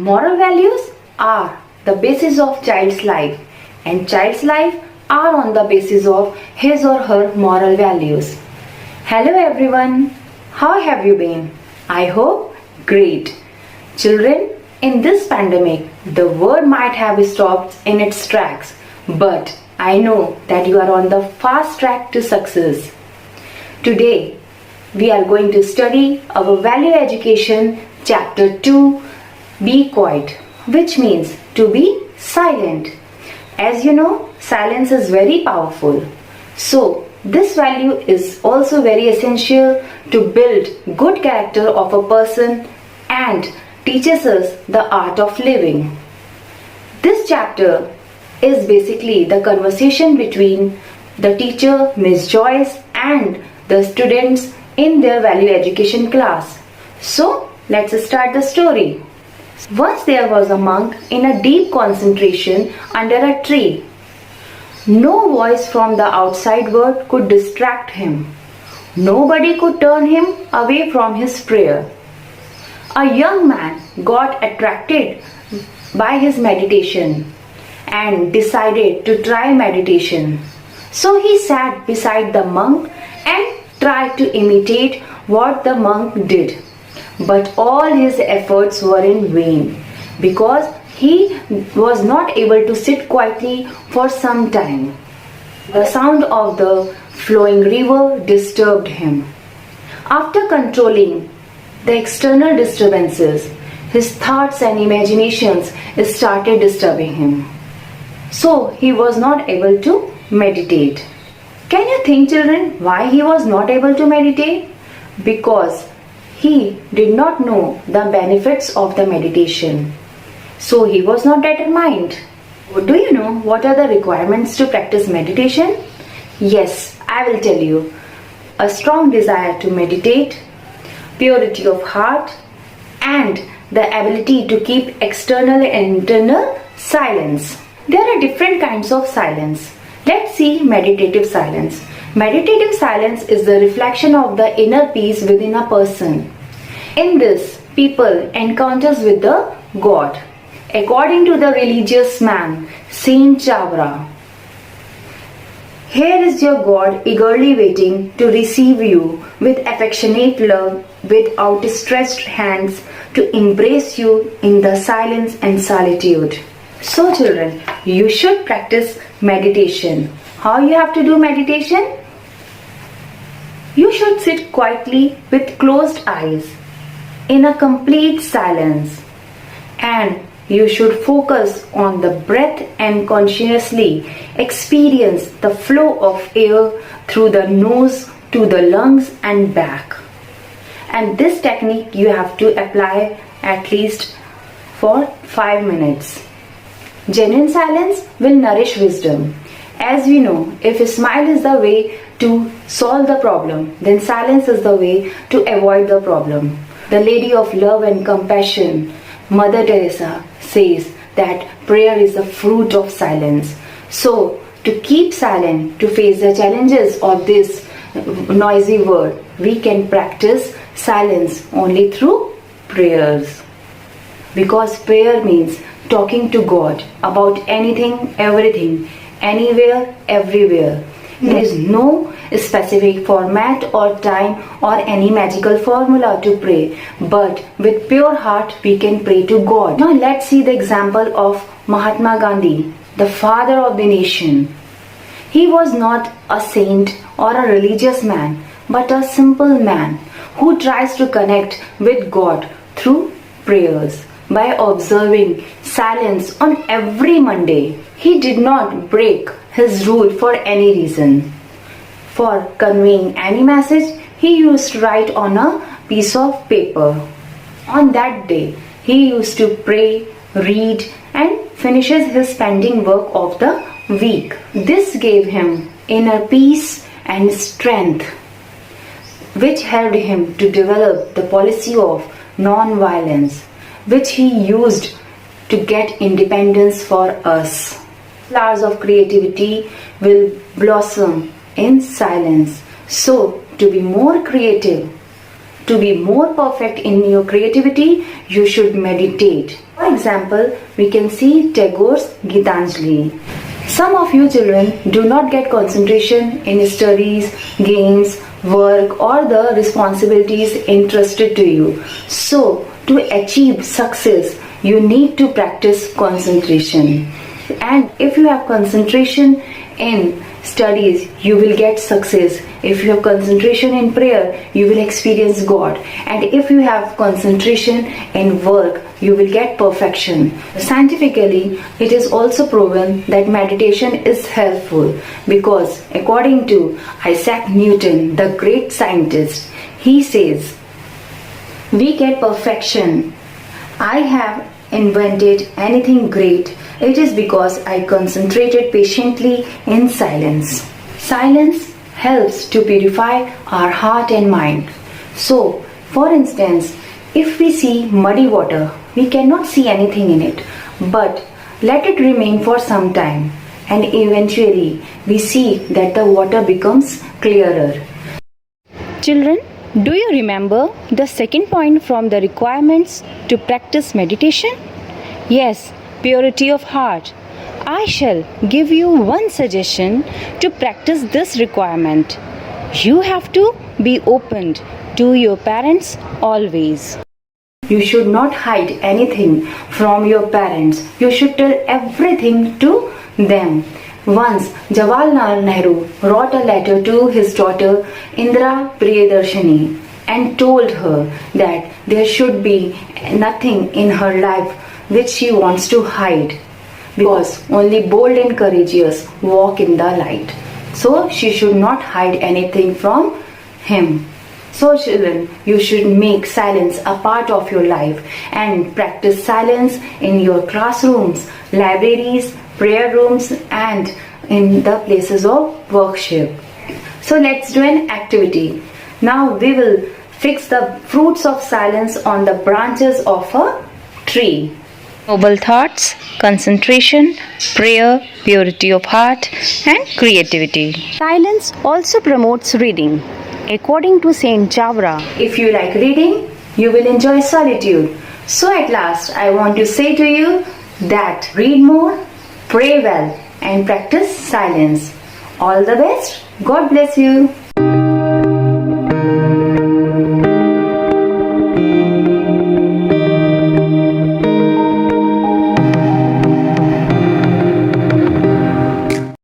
Moral values are the basis of child's life, and child's life are on the basis of his or her moral values. Hello everyone, how have you been? I hope great. Children, in this pandemic, the world might have stopped in its tracks, but I know that you are on the fast track to success. Today, we are going to study our Value Education Chapter 2, Be Quiet, which means to be silent. As you know, silence is very powerful. So, this value is also very essential to build good character of a person and teaches us the art of living. This chapter is basically the conversation between the teacher, Miss Joyce, and the students in their value education class. So, let's start the story. Once there was a monk in a deep concentration under a tree. No voice from the outside world could distract him. Nobody could turn him away from his prayer. A young man got attracted by his meditation and decided to try meditation. So he sat beside the monk and tried to imitate what the monk did. But all his efforts were in vain because he was not able to sit quietly for some time. The sound of the flowing river disturbed him. After controlling the external disturbances, his thoughts and imaginations started disturbing him. So he was not able to meditate. Can you think, children, why he was not able to meditate? Because he did not know the benefits of the meditation. So he was not determined. Do you know what are the requirements to practice meditation? Yes, I will tell you. A strong desire to meditate, purity of heart, and the ability to keep external and internal silence. There are different kinds of silence. Let's see meditative silence. Meditative silence is the reflection of the inner peace within a person. In this, people encounters with the God. According to the religious man, Saint Chavra, here is your God eagerly waiting to receive you with affectionate love, with outstretched hands to embrace you in the silence and solitude. So children, you should practice meditation. How you have to do meditation? You should sit quietly with closed eyes in a complete silence, and you should focus on the breath and consciously experience the flow of air through the nose to the lungs and back. And this technique you have to apply at least for 5 minutes. Genuine silence will nourish wisdom. As we know, if a smile is the way to solve the problem, then silence is the way to avoid the problem. The Lady of Love and Compassion, Mother Teresa, says that prayer is the fruit of silence. So, to keep silent, to face the challenges of this noisy world, we can practice silence only through prayers. Because prayer means talking to God about anything, everything, anywhere, everywhere. There is no specific format or time or any magical formula to pray, but with pure heart we can pray to God. Now let's see the example of Mahatma Gandhi, the father of the nation. He was not a saint or a religious man, but a simple man who tries to connect with God through prayers. By observing silence on every Monday, he did not break his rule for any reason. For conveying any message, he used to write on a piece of paper. On that day, he used to pray, read, and finishes his pending work of the week. This gave him inner peace and strength, which helped him to develop the policy of non-violence, which he used to get independence for us. Flowers of creativity will blossom in silence. So, to be more creative, to be more perfect in your creativity, you should meditate. For example, we can see Tagore's Gitanjali. Some of you children do not get concentration in studies, games, work, or the responsibilities entrusted to you. So, to achieve success, you need to practice concentration. And if you have concentration in studies, you will get success. If you have concentration in prayer, you will experience God. And if you have concentration in work, you will get perfection. Scientifically, it is also proven that meditation is helpful because according to Isaac Newton, the great scientist, he says, "We get perfection. I have invented anything great. It is because I concentrated patiently in silence." Silence helps to purify our heart and mind. So, for instance, if we see muddy water, we cannot see anything in it, but let it remain for some time and eventually we see that the water becomes clearer. Children, do you remember the second point from the requirements to practice meditation? Yes, purity of heart. I shall give you one suggestion to practice this requirement. You have to be opened to your parents always. You should not hide anything from your parents. You should tell everything to them. Once Jawaharlal Nehru wrote a letter to his daughter Indira Priyadarshini and told her that there should be nothing in her life which she wants to hide, because only bold and courageous walk in the light. So she should not hide anything from him. So children, you should make silence a part of your life and practice silence in your classrooms, libraries, prayer rooms and in the places of worship. So let's do an activity. Now we will fix the fruits of silence on the branches of a tree. Noble thoughts, concentration, prayer, purity of heart and creativity. Silence also promotes reading. According to Saint Javra, if you like reading, you will enjoy solitude. So at last, I want to say to you that read more, pray well and practice silence. All the best. God bless you.